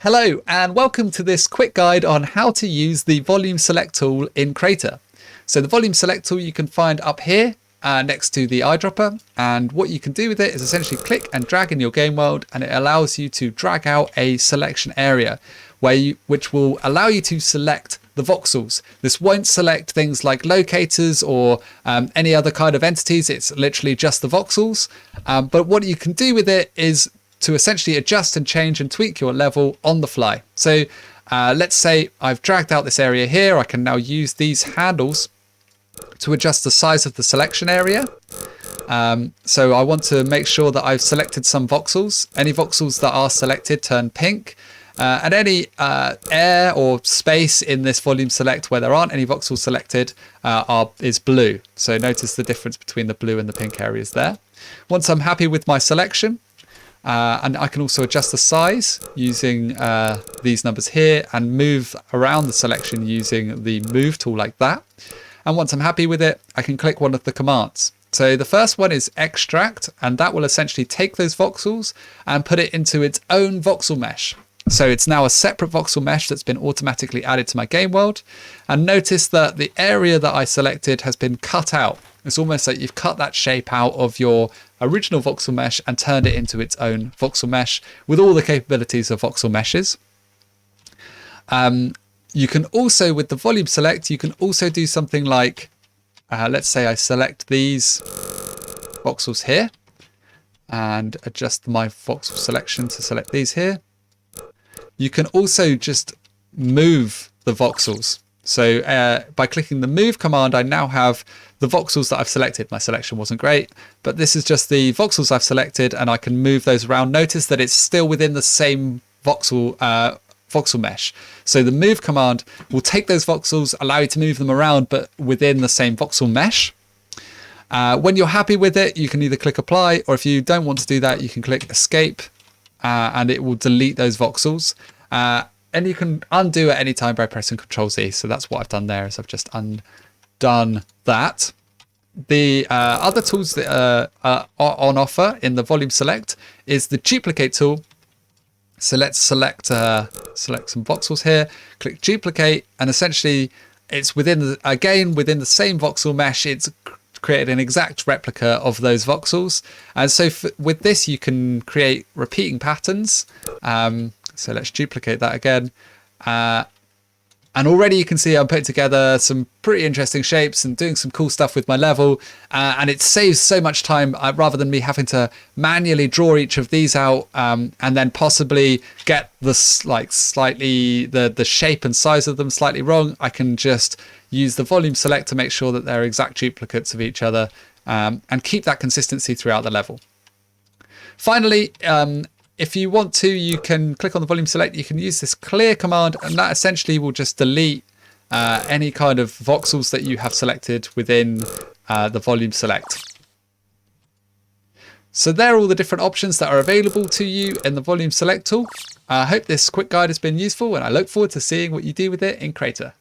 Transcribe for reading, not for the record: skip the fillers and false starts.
Hello and welcome to this quick guide on how to use the volume select tool in Crayta. So the volume select tool you can find up here next to the eyedropper, and what you can do with it is essentially click and drag in your game world, and it allows you to drag out a selection area which will allow you to select the voxels. This won't select things like locators or any other kind of entities. It's literally just the voxels. But what you can do with it is to essentially adjust and change and tweak your level on the fly. So let's say I've dragged out this area here. I can now use these handles to adjust the size of the selection area. So I want to make sure that I've selected some voxels. Any voxels that are selected turn pink. And any air or space in this volume select where there aren't any voxels selected is blue. So notice the difference between the blue and the pink areas there. Once I'm happy with my selection, and I can also adjust the size using these numbers here and move around the selection using the move tool like that. And once I'm happy with it, I can click one of the commands. So the first one is extract, and that will essentially take those voxels and put it into its own voxel mesh. So it's now a separate voxel mesh that's been automatically added to my game world. And notice that the area that I selected has been cut out. It's almost like you've cut that shape out of your original voxel mesh and turned it into its own voxel mesh with all the capabilities of voxel meshes. You can also, with the volume select, you can also do something like, let's say I select these voxels here and adjust my voxel selection to select these here. You can also just move the voxels. So by clicking the move command, I now have the voxels that I've selected. My selection wasn't great, but this is just the voxels I've selected, and I can move those around. Notice that it's still within the same voxel mesh. So the move command will take those voxels, allow you to move them around, but within the same voxel mesh. When you're happy with it, you can either click apply, or if you don't want to do that, you can click escape, and it will delete those voxels. And you can undo at any time by pressing Ctrl-Z. So that's what I've done there, is I've just undone that. The other tools that are on offer in the volume select is the duplicate tool. So let's select some voxels here, click duplicate, and essentially it's within the same voxel mesh. It's created an exact replica of those voxels. And so with this, you can create repeating patterns. So let's duplicate that again. And already you can see I'm putting together some pretty interesting shapes and doing some cool stuff with my level. And it saves so much time rather than me having to manually draw each of these out and then possibly get the the shape and size of them slightly wrong. I can just use the volume select to make sure that they're exact duplicates of each other and keep that consistency throughout the level. Finally, if you want to, you can click on the volume select. You can use this clear command, and that essentially will just delete any kind of voxels that you have selected within the volume select. So there are all the different options that are available to you in the volume select tool. I hope this quick guide has been useful, and I look forward to seeing what you do with it in Crayta.